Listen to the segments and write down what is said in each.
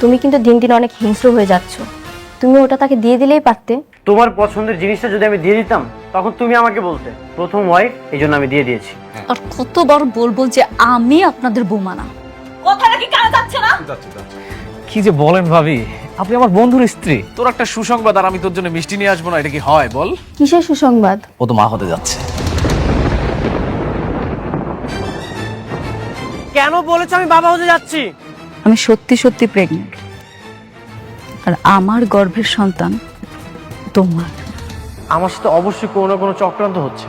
তুমি কিন্তু দিন দিন অনেক হিংস্র হয়ে যাচ্ছ। তুমি ওটা তাকে দিয়ে দিলেই পারতে। তোমার পছন্দের জিনিসটা যদি আমি দিয়ে দিতাম তখন তুমি আমাকে বলতে প্রথম ওয়াইফ, এই জন্য আমি দিয়ে দিয়েছি। আর কতবার বলবো যে আমি আপনাদের বৌমা না? কথাটা কি কানে যাচ্ছে না? কি যে বলেন ভাবি, আপনি আমার বন্ধুর স্ত্রী। তোর একটা সুসংবাদ আর আমি তোর জন্য মিষ্টি নিয়ে আসবো না, এটা কি হয় বল? কিসের সুসংবাদ? ও তো মা হতে যাচ্ছে। কেন বলেছো আমি বাবা হতে যাচ্ছি? আমি সত্যি সত্যি প্রেগনেন্ট, আর আমার গর্ভের সন্তান তোমার। আমার সাথে অবশ্যই কোনো না কোনো চক্রান্ত হচ্ছে।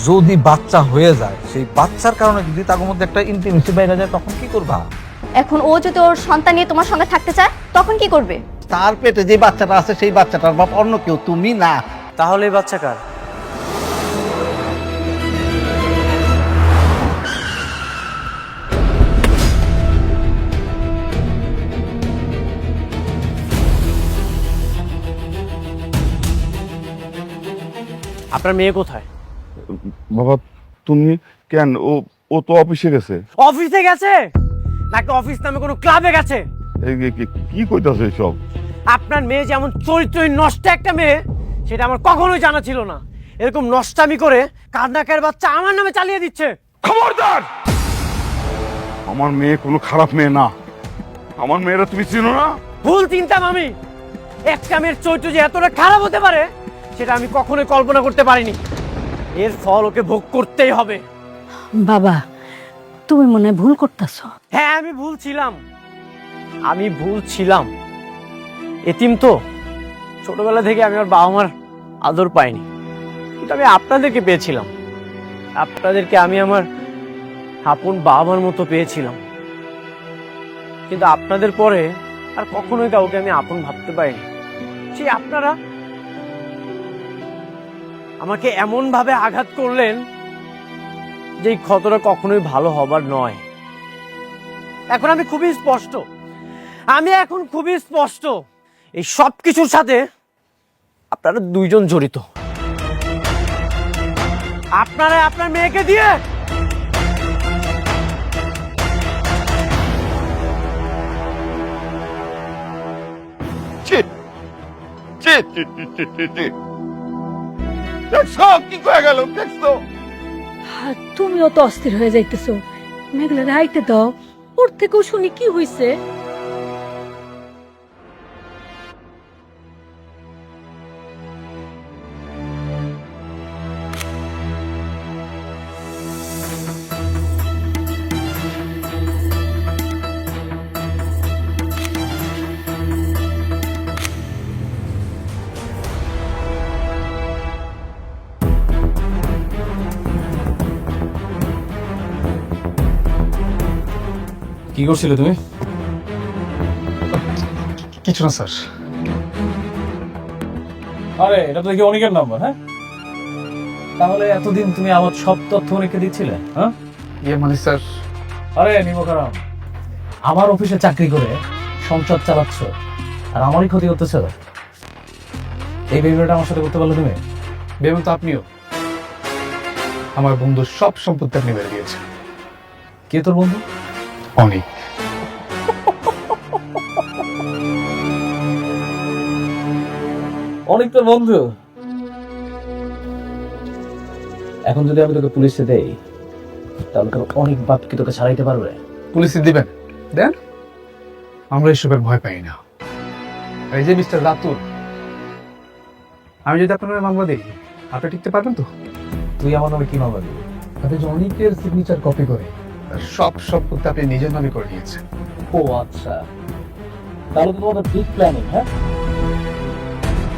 যদি বাচ্চা হয়ে যায়, সেই বাচ্চার কারণে যদি তার মধ্যে একটা ইন্টিমেসি বাইরে যায়, তখন কি করবা? এখন ও যদি ওর সন্তান নিয়ে তোমার সঙ্গে থাকতে চায় তখন কি করবে? তার পেটে যে বাচ্চাটা আছে সেই বাচ্চাটার বাপ অন্য কেউ, তুমি না। তাহলে এই বাচ্চা কার? আপনার মেয়ে কোথায়? বাবা তুমি কেন? ও ও তো অফিসে গেছে। অফিসে গেছে নাকি অফিস নামে কোনো ক্লাবে গেছে? কি কইতাছ এসব? আপনার মেয়ে যেমন চরিত্রহীন নষ্ট একটা মেয়ে, সেটা আমার কখনোই জানা ছিল না। এরকম নষ্টামি করে কান্নাকার বাচ্চা আমার নামে চালিয়ে দিচ্ছে। খবরদার! আমার মেয়ে কোনো খারাপ মেয়ে না। আমার মেয়েরা তুমি চিনো না? ভুল চিন্তাম আমি। একটা মেয়ের চরিত্র যে এতটা খারাপ হতে পারে সেটা আমি কখনোই কল্পনা করতে পারিনি। এর ফল ওকে ভোগ করতেই হবে। বাবা, তুমি মনে হয় ভুল করতেছ। হ্যাঁ, আমি ভুল ছিলাম। এতিম তো, ছোটবেলা থেকে আমি আমার বাবা মার আদর পাইনি, কিন্তু আমি আপনাদেরকে পেয়েছিলাম। আপনাদেরকে আমি আমার আপন বাবার মতো পেয়েছিলাম, কিন্তু আপনাদের পরে আর কখনোই কাউকে আমি আপন ভাবতে পারিনি। সেই আপনারা আমাকে এমন ভাবে আঘাত করলেন যে এই ক্ষতটা কখনোই ভালো হবার নয়। এখন আমি খুবই স্পষ্ট, এই সব কিছুর সাথে আপনারা দুইজন জড়িত। আপনারা আপনার মেয়েকে দিয়ে দেখছো কি কয়ে গেল? দেখছো? তুমিও তো অস্থির হয়ে যাইতেছো। মেঘলা রাইতে দাও, ওর থেকেও শুনি কি হইছে। কি করছিলে তুমি? কিছু না স্যার। আরে এটা তো দেখি অনেকের নাম্বার। হ্যাঁ, তাহলে এতদিন তুমি আমার সব তথ্য অনেককে দিচ্ছিলে? হ্যাঁ, মানে স্যার, আরে নিমকারাম, আমার অফিসে চাকরি করে সংসার চালাচ্ছ আর আমারই ক্ষতি করতেছে। এই বেবিটা আমার সাথে করতে পারলে তুমি? ভেবে তো আপনিও আমার বন্ধুর সব সম্পত্তি আপনি বেড়ে দিয়েছেন। কে তোর বন্ধু? অনেক। অনেক তোর বন্ধু? এখন যদি আমি তোকে পুলিশে দেই তাহলে তোর অনেক বাপ কি তোকে ছাড়াইতে পারবে? পুলিশে দিবেন দেন, আমরা এসবের ভয় পাই না। আর এই যে মিস্টার রাতুল, আমি যদি আপনার মামলা দিই আপনি টিকতে পারবেন তো? তুই আমার নামে কি মামলা দিবি? আপনি যে অনেকের সিগনেচার কপি করে তার সব সম্পত্তি আপনি নিজের নামে করে নিয়েছেন। ও আচ্ছা, তাহলে তো তোমাদের বিগ প্ল্যানিং। হ্যাঁ,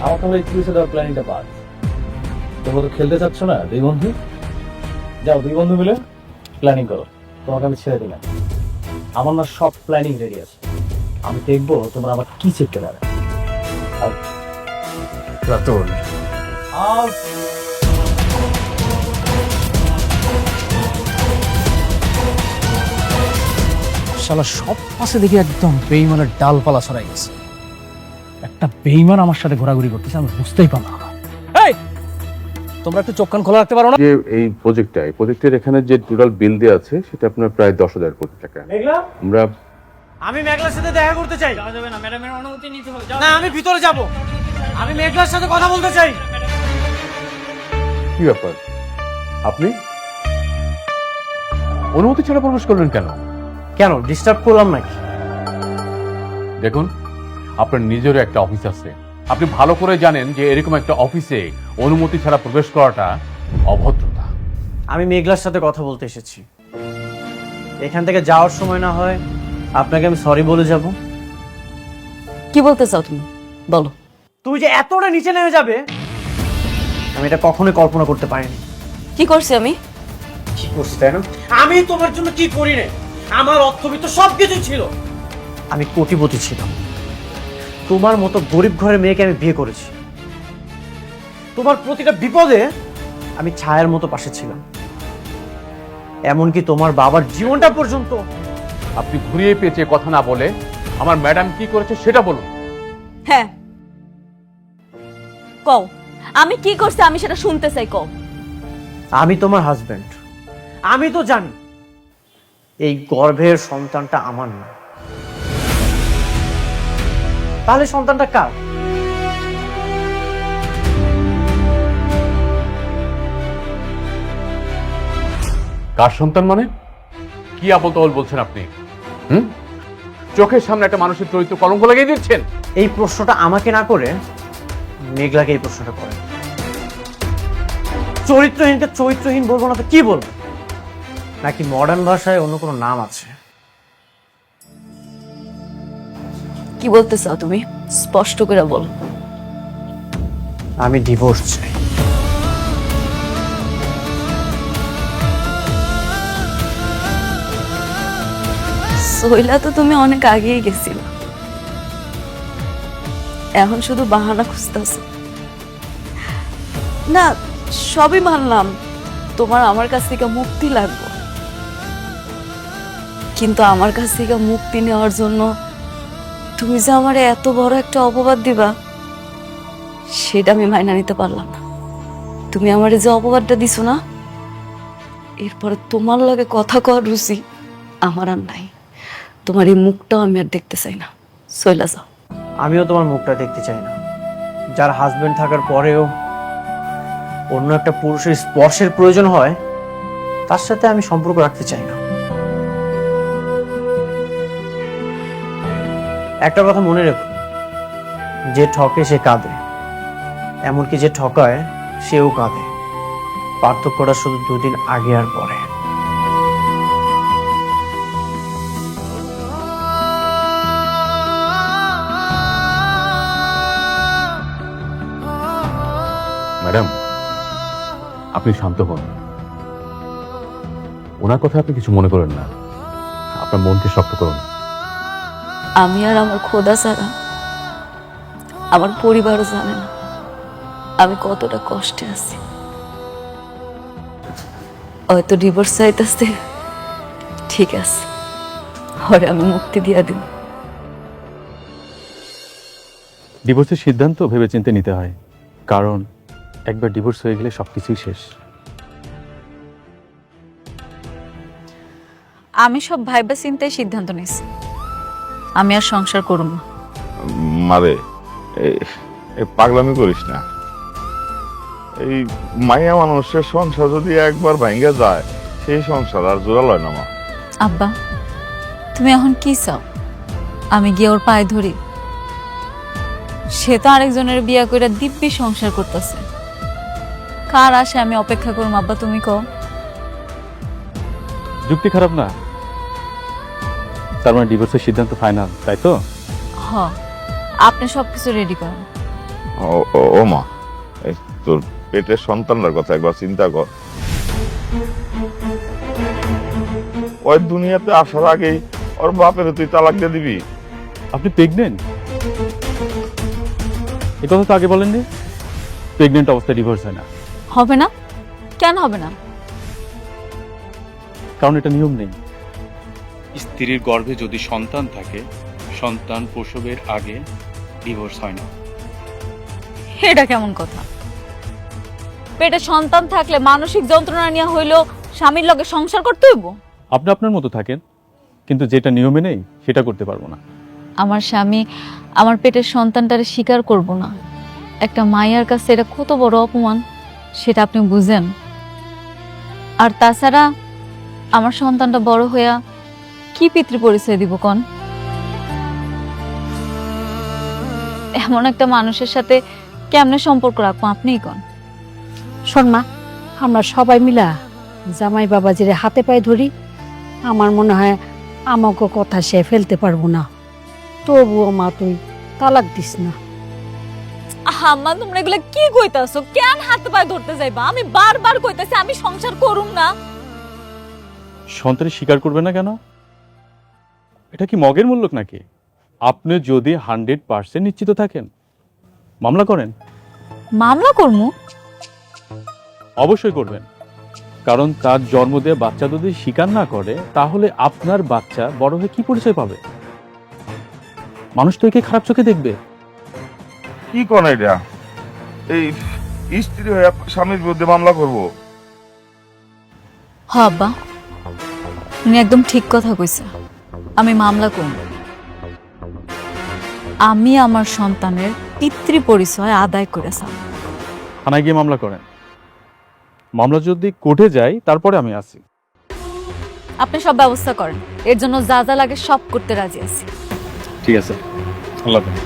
আমার তাহলে পুলিশে দেওয়ার প্ল্যানিংটা বাদ। তোমরা তো খেলতে চাচ্ছ না দুই বন্ধু? যাও দুই বন্ধু মিলে প্ল্যানিং করো। তোমাকে আমি ছেড়ে দিলাম, আমার না সব প্ল্যানিং রেডি আছে। আমি দেখবো তোমরা আবার কি চেপতে পারে। রাতুল, শালা সব পাশে দেখি একদম বেইমানের ডালপালা ছড়াই গেছে। একটা বেইমান আমার সাথে ঘোরাঘুরি করতেছে, আমি বুঝতেই পারলাম না। এই, তোমরা একটু চোখ কান খোলা রাখতে পারো না? যে এই প্রজেক্টের এখানে যে টোটাল বিল দেওয়া আছে সেটা আপনার প্রায় 10,000 কোটি টাকা। আমরা আমি মেঘলার সাথে দেখা করতে চাই। যাবে না, ম্যাডামের অনুমতি নিতে হবে। না, আমি ভিতরে যাব। আমি মেঘলার সাথে কথা বলতে চাই। কি ব্যাপার, আপনি অনুমতি ছাড়া প্রবেশ করলেন কেন? কেন, ডিস্টার্ব করলাম নাকি? দেখুন, আপনার নিজেরও একটা অফিস আছে। আপনি ভালো করে জানেন যে এরকম একটা অফিসে অনুমতি ছাড়া প্রবেশ করাটা অভদ্রতা। আমি মেঘলার সাথে কথা বলতে এসেছি। এখান থেকে যাওয়ার সময় না হয় আপনাকে আমি সরি বলে যাব। কি বলতে চাও তুমি, বলো। তুমি যে এতটা নিচে নেমে যাবে আমি এটা কখনোই কল্পনা করতে পারিনি। কি করছি আমি? কি করছি তাই না? আমি তোমার জন্য কি করি না? আমার অর্থবিত্ত সবকিছু ছিল। আমি কোটিপতি ছিলাম। তোমার মতো গরিব ঘরের মেয়েকে আমি বিয়ে করেছি। তোমার প্রতিটা বিপদে আমি ছায়ার মতো পাশে ছিলাম। এমনকি তোমার বাবার জীবনটা পর্যন্ত। আপনি ঘুরিয়ে পেঁচে কথা না বলে আমার ম্যাডাম কি করেছে সেটা বলুন। হ্যাঁ, কও আমি কি করছি, আমি সেটা শুনতে চাই, কও। আমি তোমার হাজবেন্ড। আমি তো জানি এই গর্ভের সন্তানটা আমার না। তাহলে সন্তানটা কার? কার সন্তান মানে? কি আবল তাবল বলছেন আপনি? চোখের সামনে একটা মানুষের চরিত্র কলঙ্ক লাগিয়ে দিচ্ছেন। এই প্রশ্নটা আমাকে না করে মেঘলাকে এই প্রশ্নটা করে। চরিত্রহীনকে চরিত্রহীন বলবো না তো কি বলবো? নাকি মডার্ন ভাষায় অন্য কোনো নাম আছে? কি বলতে চাও তুমি, স্পষ্ট করে বলো। আমি ডিভোর্স চাই। সইলা তো তুমি অনেক আগেই গেছিল, এখন শুধু বাহানা খুঁজতেছো। না, সবই মানলাম তোমার আমার কাছ থেকে মুক্তি লাগবে, কিন্তু আমার কাছ থেকে মুক্তি নেওয়ার জন্য তুমি যে আমারে এত বড় একটা অপবাদ দিবা সেটা আমি মাইনা নিতে পারলাম না। তুমি আমারে যে অপবাদটা দিছো না, এরপরে তোমার লাগে কথা কর রুচি আমার আর নাই। তোমার এই মুখটাও আমি আর দেখতে চাই না, চইলা যাও। আমিও তোমার মুখটা দেখতে চাই না। যার হাজবেন্ড থাকার পরেও অন্য একটা পুরুষের স্পর্শের প্রয়োজন হয়, তার সাথে আমি সম্পর্ক রাখতে চাই না। একটা কথা মনে রেখো, যে ঠকে সে কাঁদে, এমনকি যে ঠকায় সেও কাঁদে। পার্থক্যটা শুধু দুদিন আগে আর পরে। ম্যাডাম, আপনি শান্ত হন। ওনার কথা আপনি কিছু মনে করেন না। আপনার মনকে শক্ত করুন। আমি আর আমার খোদা ছাড়া আমার পরিবারও জানে না আমি কতটা কষ্টে আছি। হয়তো ডিভোর্স চাইতেছে, ঠিক আছে, হরে আমি মুক্তি দিয়া দিব। ডিভোর্সের সিদ্ধান্ত ভেবেচিন্তে নিতে হয়, কারণ একবার ডিভোর্স হয়ে গেলে সবকিছুই শেষ। আমি সব ভাইবা চিন্তায় সিদ্ধান্ত নিয়েছি, আমি আর সংসার করব না। মারে পাগলামি করিস না। এই মাইয়া মানুষের সংসার যদি একবার ভাঙ্গা যায়, সেই সংসার আর জোড়া লয় না। মা, আব্বা তুমি এখন কি চাও? আমি গিয়ে ওর পায়ে ধরি? সে তো আরেকজনের বিয়া কইরা দিব্যি সংসার করতেছে। কার আশে আমি অপেক্ষা করব আব্বা, তুমি কও। যুক্তি খারাপ না। তার মানে ডিভোর্সের সিদ্ধান্ত ফাইনাল, তাই তো? হ, আপনি সবকিছু রেডি করেন। ও মা, এই তোর পেটের সন্তানটার কথা একবার চিন্তা কর। ওই দুনিয়াতে আসার আগেই ওর বাপের তুই তালাক দিয়ে দিবি? আপনি প্রেগনেন্ট? এ কথা তো আগে বলেননি। প্রেগনেন্ট অবস্থায় ডিভোর্স হয় না। হবে না? কেন হবে না? কারণ এটা নিয়ম নেই। স্ত্রীর গর্ভে যদি সন্তান থাকে, সন্তান প্রসবের আগে ডিভোর্স হয় না। এটা কেমন কথা? পেটে সন্তান থাকলে মানসিক যন্ত্রণা নিয়ে হইলো স্বামীর লগে সংসার করতে হইব? আপনি আপনার মতো থাকেন, কিন্তু যেটা নিয়মে নেই সেটা করতে পারবো না। আমার স্বামী আমার পেটের সন্তানটারে স্বীকার করব না, একটা মায়ের কাছে এটা কত বড় অপমান সেটা আপনি বুঝেন। আর তাছাড়া আমার সন্তানটা বড় হইয়া কি পিতৃ পরিচয় দিব কন? এমন একটা মানুষের সাথে কেমনে সম্পর্ক রাখবো আপনিই কন। শোন মা, আমরা সবাই মিলা জামাই বাবাজিরে হাতে পায়ে ধরি। আমার মনে হয় আমাকে কথা সে ফেলতে পারবো না। তবুও মা তুই তালাক দিস না। আম্মা তোমরা এগুলা কি কইতাছো? কেন হাতে পায়ে ধরতে যাইবা? আমি বারবার কইতাছি আমি সংসার করুম না। সন্তানের স্বীকার করবে না কেন? এটা কি মগের মূল্য নাকি? আপনি যদি 100% নিশ্চিত থাকেন মামলা করেন। মামলা করমু? অবশ্যই করবেন, কারণ তার জন্ম দিয়ে বাচ্চা যদি স্বীকার না করে তাহলে আপনার বাচ্চা বড় হয়ে কি পরিচয় পাবে? মানুষ তো একে খারাপ চোখে দেখবে। কি কোন এটা? এই স্ত্রী হয়ে স্বামীর বিরুদ্ধে মামলা করব? হ্যাঁ আব্বা, উনি একদম ঠিক কথা কইছে। আমি মামলা করব। আমি আমার সন্তানের পিতৃ পরিচয় আদায় করেছি। থানায় গিয়ে মামলা করেন। মামলা যদি কোর্টে যায় তারপরে আমি আসি। আপনি সব ব্যবস্থা করেন, এর জন্য যা যা লাগে সব করতে রাজি আছি। ঠিক আছে, আল্লাহ হাফেজ।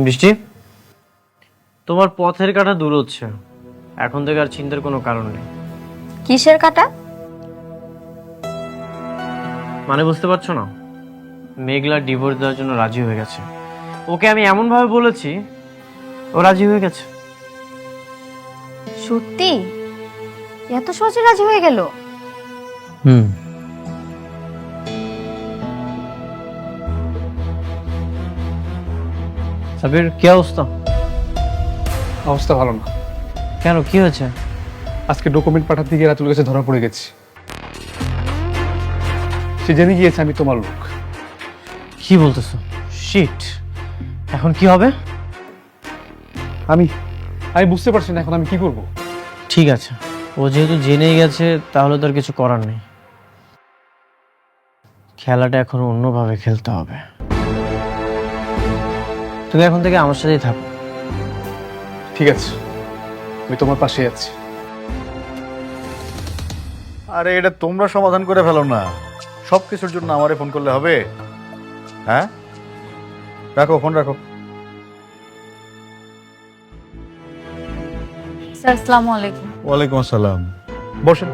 বৃষ্টি, তোমার পথের কাঁটা দূর হচ্ছে, এখন থেকে আর চিন্তার কোনো কারণ নেই। কিসের কাটা? মানে বুঝতে পারছো না? মেঘলা ডিভোর্স দেওয়ার জন্য রাজি হয়ে গেছে। ওকে আমি এমন ভাবে বলেছি ও রাজি হয়ে গেছে। সত্যি? এত সহজে রাজি হয়ে গেল? সাবির, কি অবস্থা? অবস্থা ভালো না। কেন, কি হয়েছে? আজকে ডকুমেন্ট পাঠাতে গিয়ে রাতুল কাছে ধরা পড়ে গেছি। সে জেনে গিয়েছে আমি তোমার লোক। কি বলতেছো? শিট, এখন কি হবে? আমি বুঝতে পারছি না এখন আমি কি করব। ঠিক আছে, ও যেহেতু জেনেই গেছে তাহলে তো আর কিছু করার নেই। খেলাটা এখন অন্যভাবে খেলতে হবে। তুমি এখন থেকে আমার সাথেই থাকো। ঠিক আছে, আমি তোমার পাশে আছি। আরে এটা তোমরা সমাধান করে ফেলো না, সবকিছুর জন্য আমারে ফোন করলে হবে? হ্যাঁ, রাখো ফোন, রাখো। স্যার আসসালামু আলাইকুম। ওয়ালাইকুম আসসালাম, বসেন।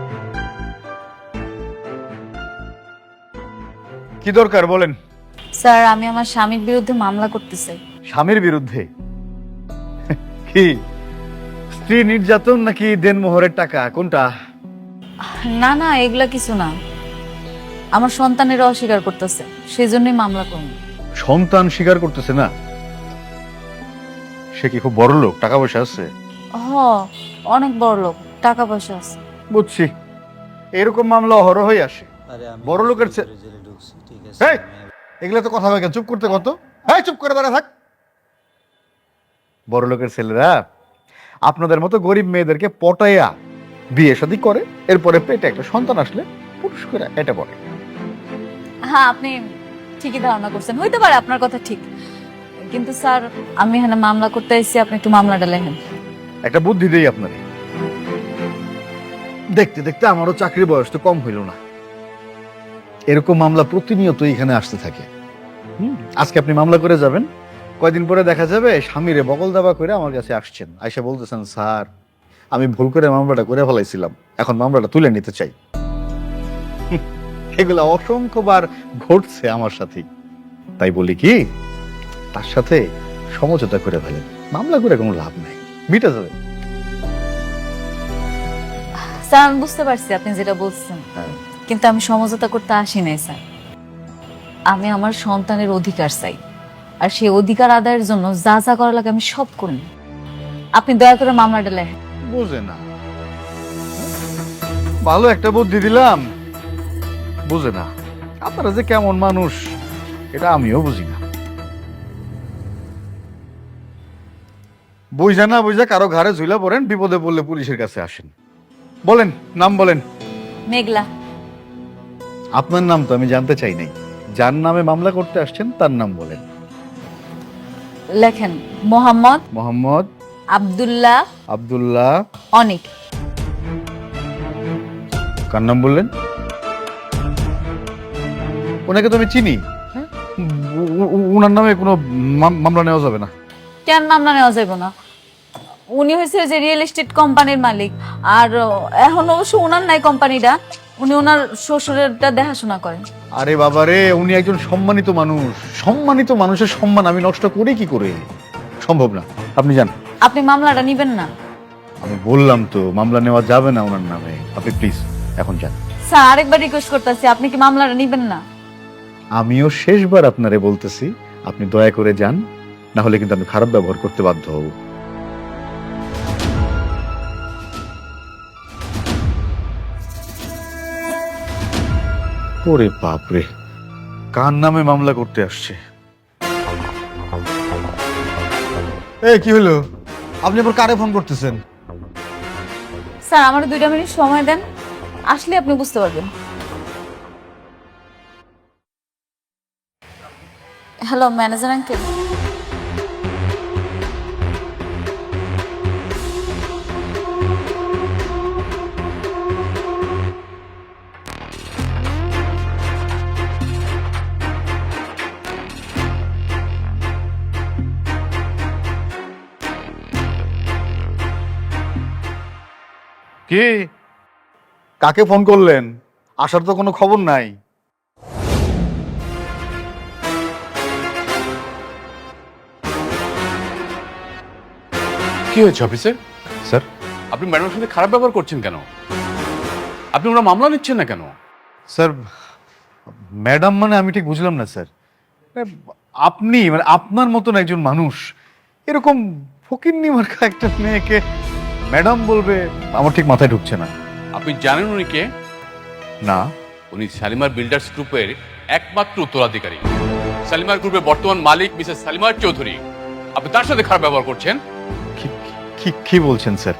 কি দরকার বলেন? স্যার আমি আমার স্বামীর বিরুদ্ধে মামলা করতে চাই। স্বামীর বিরুদ্ধে? কি স্ত্রী নির্যাতন নাকি দেনমোহরের টাকা, কোনটা? না না, এগুলা কিছু না। আমার সন্তানের অস্বীকার করতেছে, সেই জন্যই মামলা করব। সন্তান স্বীকার করতেছে না? সে কি খুব বড় লোক, টাকা পয়সা আছে? অনেক বড় লোক, টাকা পয়সা আছে। বুঝছি, এরকম মামলা অহরহই আসে। বড় লোকের এগুলো তো কথা বলে চুপ করতে কত। হ্যাঁ, চুপ করে দাঁড়া থাক। বড় লোকের ছেলেরা আপনাদের মতো গরিব মেয়েদেরকে পটাইয়া বিয়ে শাদী করে, এরপরে পেটে একটা সন্তান আসলে পুরুষ করে এটা পড়ে। হ্যাঁ, আপনি ঠিকই ধারণা করছেন, হইতে পারে আপনার কথা ঠিক, কিন্তু স্যার আমি এখানে মামলা করতে এসেছি, আপনি একটু মামলাটা লেখেন। একটা বুদ্ধি দেই আপনারে। দেখতে দেখতে আমারও চাকরির বয়স তো কম হইল না, এরকম মামলা প্রতিনিয়ত এখানে আসতে থাকে। আজকে আপনি মামলা করে যাবেন, কয়দিন পরে দেখা যাবে স্বামীরে বগল দাবা করে আমার কাছে আসছেন, আইসা বলতেছেন স্যার আমি ভুল করে মামলাটা করে ফেলাইছিলাম, এখন মামলাটা তুলে নিতে চাই। এগুলা অসংখ্যবার ঘটছে আমার সাথে। তাই বলি কি, তার সাথে সমঝোতা করে ফেলেন, মামলা করে কোনো লাভ নাই, মিটে যাবে। স্যার আমি বুঝতে পারছি আপনি যেটা বলছেন, কিন্তু আমি সমঝোতা করতে আসি নাই স্যার। আমি আমার সন্তানের অধিকার চাই, আর সেই অধিকার আদায়ের জন্য যা যা করা লাগে আমি সব করি। আপনি দয়া করে মামলাটা লেখেন। বুঝে না, ভালো একটা বুদ্ধি দিলাম, বুঝে না। আপনারা যে কেমন মানুষ এটা আমিও বুঝি না। বুঝা না বুঝা কারো ঘাড়ে ঝুলা পড়েন, বিপদে পড়লে পুলিশের কাছে আসেন। বলেন, নাম বলেন। মেঘলা। আপনার নাম তো আমি জানতে চাই নাই, যার নামে মামলা করতে আসছেন তার নাম বলেন। লেখেন মোহাম্মদ মোহাম্মদ আব্দুল্লাহ আব্দুল্লাহ অনিক। কার নাম বললেন? ওনাকে তো আমি চিনি। উনার নামে কোনো মামলা নেওয়া যাবে না। কেন মামলা নেওয়া যাবে না? উনি হয়েছে যে রিয়েল এস্টেট কোম্পানির মালিক, আর এখন অবশ্য ওনার নাই কোম্পানিটা, উনি ওনার শ্বশুরেরটা দেখাশোনা করেন। আরে বাবা রে, উনি একজন সম্মানিত মানুষ। সম্মানিত মানুষের সম্মান আমি নষ্ট করি কি করে? সম্ভব না। আপনি যান। আপনি মামলাটা নিবেন না? আমি বললাম তো মামলা নেওয়া যাবে না ওনার নামে। আপনি প্লিজ এখন যান। স্যার আরেকবার রিকোয়েস্ট করতেছি, আপনি কি মামলাটা নিবেন না? আমিও শেষবার আপনারে বলতেছি, আপনি দয়া করে যান, না হলে কিন্তু আমি খারাপ ব্যবহার করতে বাধ্য হব। ওরে বাপরে, কার নামে মামলা করতে আসছে? কি হলো? আপনি আবার কারে ফোন করতেছেন? স্যার আমার 2 মিনিট সময় দেন, আসলে আপনি বুঝতে পারবেন। Hello manager uncle. কি? কাকে ফোন করলেন? আসার তো কোনো খবর নাই। কি হয়েছে অফিসার? স্যার, আপনি ম্যাডামের সাথে খারাপ ব্যবহার করছেন কেন? আপনি ওরা মামলা নিচ্ছেন না কেন? স্যার ম্যাডাম মানে আমি ঠিক বুঝলাম না স্যার। আপনি মানে আপনার মতন একজন মানুষ এরকম ফকিন্নি মার্কা একটা মেয়েকে ম্যাডাম বলবে, আমার ঠিক মাথায় ঢুকছে না। আপনি জানেন উনি কে? না। উনি শালিমার বিল্ডার্স গ্রুপের একমাত্র উত্তরাধিকারী। শালিমার গ্রুপের বর্তমান মালিক মিসেস শালিমার চৌধুরী। আপনি তার সাথে খারাপ ব্যবহার করছেন। কি বলছেন স্যার?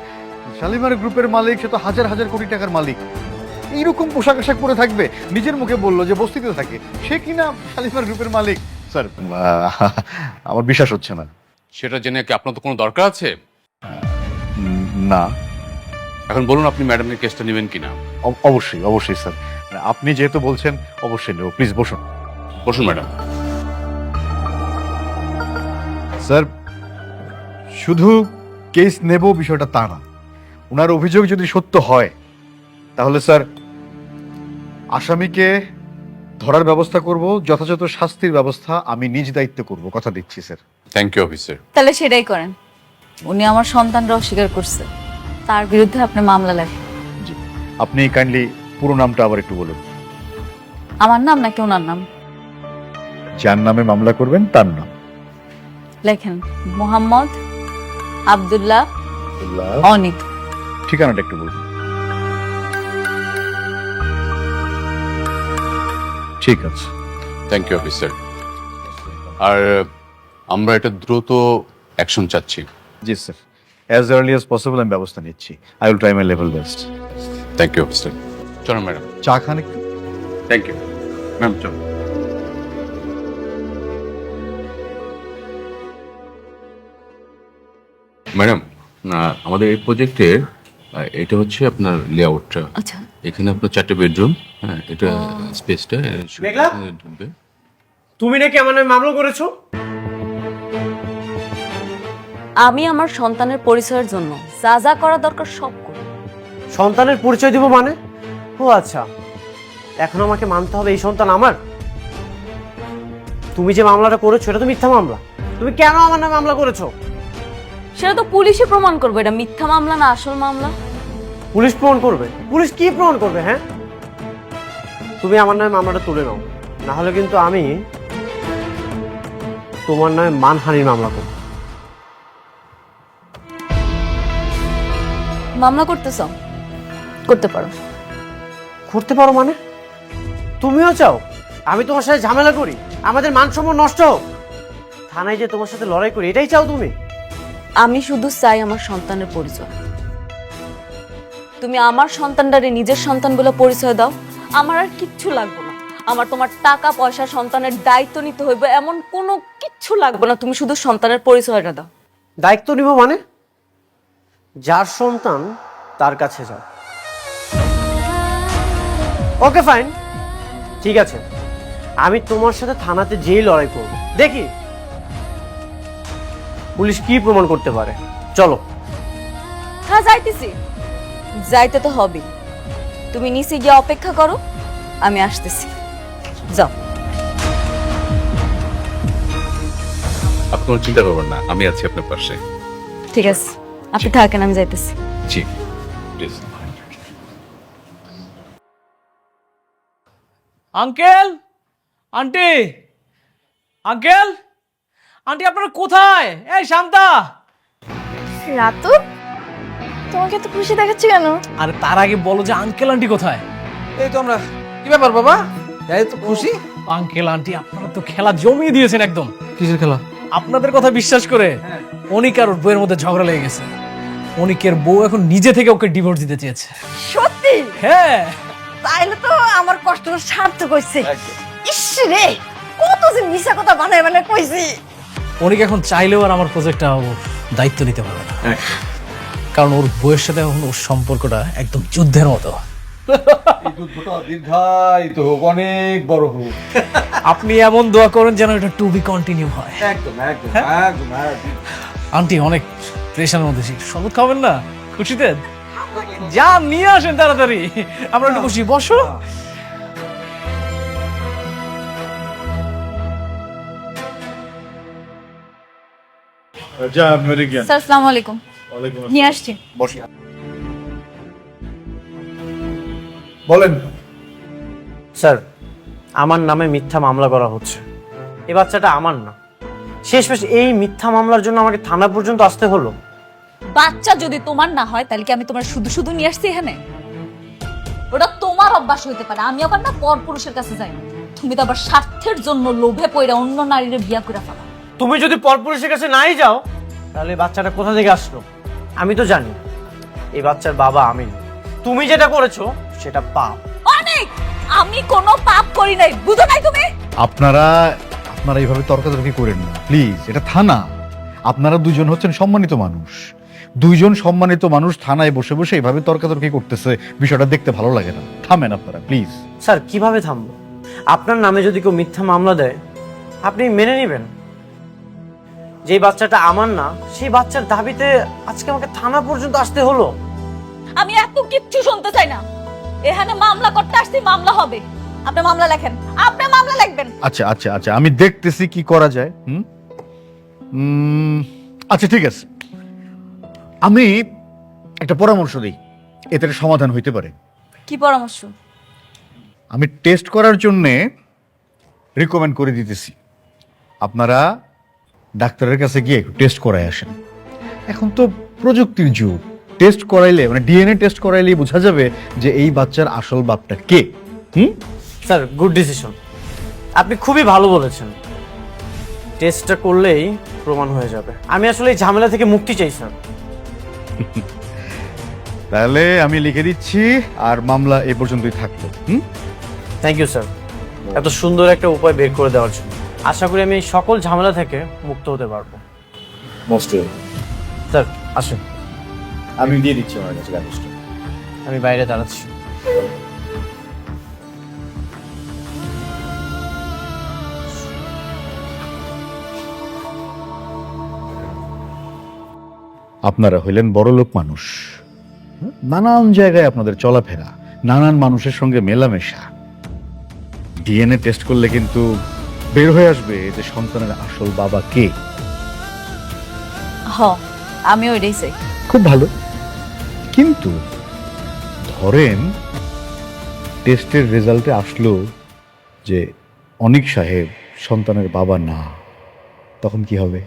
শালিমার গ্রুপের মালিক, সে তো হাজার হাজার কোটি টাকার মালিক। এইরকম পোশাক আশাক পরে থাকবে? নিজের মুখে বললো যে বস্তিতে থাকে, সে কিনা শালিমার গ্রুপের মালিক। স্যার আমার বিশ্বাস হচ্ছে না। সেটা জেনে কি আপনার তো কোনো দরকার আছে? না। এখন বলুন আপনি ম্যাডামের কেসটা নেবেন কিনা? অবশ্যই অবশ্যই স্যার, আপনি যেহেতু বলছেন অবশ্যই নেব। প্লিজ বসুন। বসুন ম্যাডাম। স্যার শুধু কেস নেব বিষয়টা তা না, ওনার অভিযোগ যদি সত্য হয় তাহলে স্যার আসামিকে ধরার ব্যবস্থা করব, যথাযথ শাস্তির ব্যবস্থা আমি নিজ দায়িত্বে করব, কথা দিচ্ছি স্যার। Thank you officer. তাহলে সেটাই করেন। উনি আমার সন্তানরা অস্বীকার করছে, তার বিরুদ্ধে আপনি মামলা লেখেন। জি, আপনি কাইন্ডলি পুরো নামটা আবার একটু বলুন। আমার নাম নাকি ওনার নাম? যার নামে মামলা করবেন তার নাম লেখেন মোহাম্মদ আব্দুল্লাহ অনিক। ঠিকানাটা একটু বলুন। ঠিক আছে। Thank you officer. আর আমরা এটা দ্রুত অ্যাকশন চাচ্ছি। জি sir, as early as possible আমি ব্যবস্থা নিচ্ছি। I will try my level best. Thank you officer. চলো ম্যাডাম। চা খান একটু। Thank you ma'am. চলো ম্যাডাম, আমাদের এই প্রজেক্টের এটা হচ্ছে আপনার লেআউটটা। আচ্ছা, এখানে আপনার 4টে বেডরুম। হ্যাঁ, এটা স্পেসটা। মেঘলা? তুমি নাকি আমার নামে মামলা করেছো? আমি আমার সন্তানের পরিচয়ের জন্য যা যা করা দরকার সব করি। সন্তানের পরিচয় দিব মানে? ও আচ্ছা, এখন আমাকে মানতে হবে এই সন্তান আমার? তুমি যে মামলাটা করেছো এটা তো মিথ্যা মামলা। তুমি কেন আমার নামে মামলা করেছো? সেটা তো পুলিশে প্রমাণ করবে এটা মিথ্যা মামলা না আসল মামলা। পুলিশ প্রমাণ করবে? পুলিশ কি প্রমাণ করবে? হ্যাঁ, তুমি আমার নামে মামলাটা তুলে নাও, না হলে কিন্তু আমি তোমার নামে মানহানির মামলা করব। মামলা করতে চাও? করতে পারো। করতে পারো মানে? তুমিও চাও আমি তোমার সাথে ঝামেলা করি, আমাদের মান সম্মান নষ্ট হোক, থানায় যে তোমার সাথে লড়াই করি, এটাই চাও তুমি? আমি শুধু চাই আমার সন্তানের পরিচয়। তুমি আমার সন্তানটারে নিজের সন্তান বলে পরিচয় দাও, আমার আর কিচ্ছু লাগবে না। আমার তোমার টাকা পয়সা সন্তানের দায়িত্ব নিতে হইবে এমন কোনো কিচ্ছু লাগবে না, তুমি শুধু সন্তানের পরিচয়টা দাও। দায়িত্ব নিব মানে? যার সন্তান তার কাছে যাও। ওকে ফাইন, ঠিক আছে, আমি তোমার সাথে থানাতে যেই লড়াই করব, দেখি পুলিশ কি প্রমাণ করতে পারে। চলো। হ্যাঁ যাইতেছি, যাইতে তো হবে। তুমি নিচে গিয়ে অপেক্ষা করো, আমি আসতেছি। যাও। আপনি কোনো চিন্তা করবেন না, আমি আছি আপনার পাশে। ঠিক আছে, আপনি থাকেন, আমি যাইতেছি। জি please. Uncle, auntie, uncle, auntie আপনারা কোথায়? এই শান্তা। রাতু, তোমাকে তো খুশি দেখাচ্ছি কেন? আরে তার আগে বলো যে আঙ্কেল আন্টি কোথায়? এই তো আমরা, কি ব্যাপার বাবা? এই তো খুশি। আঙ্কেল আন্টি আপনারা তো খেলা জমিয়ে দিয়েছেন একদম। কিসের খেলা? আপনাদের কথা বিশ্বাস করে অনিক আর ওর বউয়ের মধ্যে ঝগড়া লেগে গেছে। অনিকের বউ এখন নিজে থেকে ওকে ডিভোর্স দিতে চেয়েছে। সত্যি? হ্যাঁ। তাইলে তো আমার কষ্টটা সার্থক হইছে। ইস রে, কত যে মিছা কথা বানায় বানায় কইছি। অনিক এখন চাইলেও আর আমার প্রজেক্টটা দায়িত্ব নিতে পারবে না, কারণ ওর বউয়ের সাথে এখন ওর সম্পর্কটা একদম যুদ্ধের মতো। এই যুদ্ধটা দীর্ঘায়িত হোক, অনেক বড় হোক। আপনি এমন দোয়া করেন যেন এটা টু বি কন্টিনিউ হয়। একদম একদম একদম একদম। আন্টি অনেক প্রেশারের মধ্যে, শরবত খাবেন না খুশিতে? যা নিয়ে আসেন তাড়াতাড়ি, আমরা একটু খুশি। বসো। স্যার আসসালামু আলাইকুম। নিয়ে আসছি। বসে বলেন। স্যার, আমার নামে মিথ্যা মামলা করা হচ্ছে। এই বাচ্চাটা আমার না। শেষমেশ এই মিথ্যা মামলার জন্য আমাকে থানা পর্যন্ত আসতে হলো। বাচ্চা যদি তোমার না হয় তাহলে কি আমি তোমার শুধু শুধু নিয়ে আসছি এখানে? ওটা তোমার অভ্যাস হইতে পারে, আমি আবার না পর পুরুষের কাছে যাই না। তুমি তো আবার স্বার্থের জন্য লোভে পড়ে অন্য নারীর বিয়া করে ফেলা। তুমি যদি পরপুরুষের কাছে নাই যাও, তাহলে এই বাচ্চাটা কোথা থেকে আসলো? আমি তো জানি এই বাচ্চার বাবা আমি না। তুমি যেটা করেছো সেটা পাপ। অনেক, আমি কোনো পাপ করি নাই, বুঝো নাই তুমি? আপনারা এইভাবে তর্কাতর্কি করেন না প্লিজ, এটা থানা। আপনারা দুজন হচ্ছেন সম্মানিত মানুষ, দুইজন সম্মানিত মানুষ থানায় বসে বসে এইভাবে তর্কাতর্কি করতেছে, বিষয়টা দেখতে ভালো লাগে না। থামেন আপনারা প্লিজ। স্যার, কিভাবে থামবো? আপনার নামে যদি কেউ মিথ্যা মামলা দেয়, আপনি মেনে নেবেন? যে বাচ্চাটা আমার না, সেই বাচ্চার দাবিতে আজকে আমাকে থানা পর্যন্ত আসতে হলো। আমি এত কিচ্ছু শুনতে চাই না। এখানে মামলা করতে আসছি, মামলা হবে। আপনি মামলা লেখেন, আপনি মামলা লিখবেন। আচ্ছা আচ্ছা আচ্ছা, আমি দেখতেছি কি করা যায়। আচ্ছা ঠিক আছে, আমি একটা পরামর্শ দিই, এতে একটা সমাধান হইতে পারে। কি পরামর্শ? আমি টেস্ট করার জন্যে রিকমেন্ড করে দিতেছি, আপনারা ডাক্তারের কাছে গিয়ে একটু টেস্ট করাই আসেন। এখন তো প্রযুক্তির যুগ, টেস্ট করাইলে মানে ডিএনএ টেস্ট করাইলেই বোঝা যাবে যে এই বাচ্চার আসল বাপটা কে। Sir, good decision. আপনি খুবই ভালো বলেছেন। টেস্টটা করলেই প্রমাণ হয়ে যাবে। আমি আসলে এই ঝামেলা থেকে মুক্তি চাই স্যার। তাহলে আমি লিখে দিচ্ছি, আর মামলা এ পর্যন্তই থাকলো। থ্যাংক ইউ স্যার, এত সুন্দর একটা উপায় বের করে দেওয়ার জন্য। আশা করি আমি এই সকল ঝামেলা থেকে মুক্ত হতে পারবো। মোস্ট স্যার আসুন, আমি দিয়ে দিচ্ছি আমার কাছে কাগজটা। আমি বাইরে দাঁড়াচ্ছি। আপনারা হইলেন বড়লোক মানুষ, নানান জায়গায় আপনাদের চলাফেরা, নানান মানুষের সঙ্গে মেলামেশা। ডিএনএ টেস্ট করলে কিন্তু বের হয়ে আসবে যে সন্তানের আসল বাবা কে। আমি ওইটাই চাই। খুব ভালো, কিন্তু ধরেন টেস্টের রেজাল্টে আসলো যে অনিক সাহেব সন্তানের বাবা না, তখন কি হবে?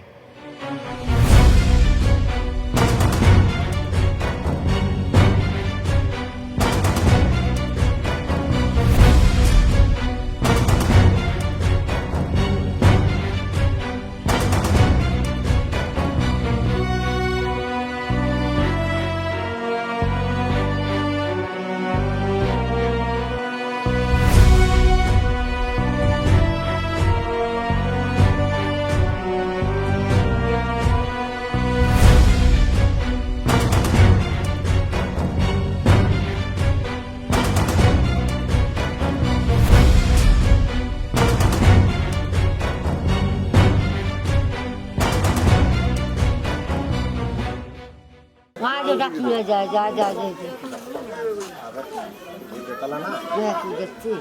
যে ডাকি যা যা যা যা দেখছি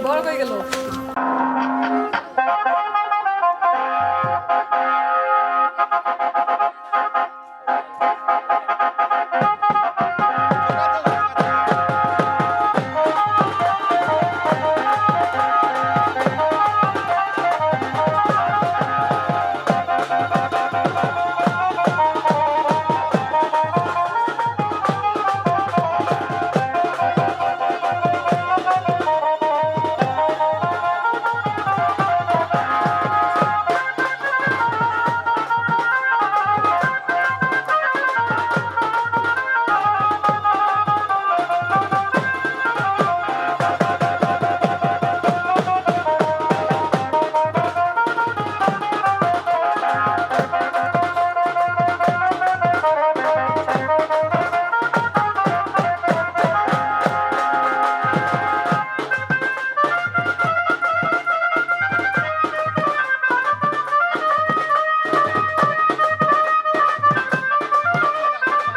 বড় হয়ে গেল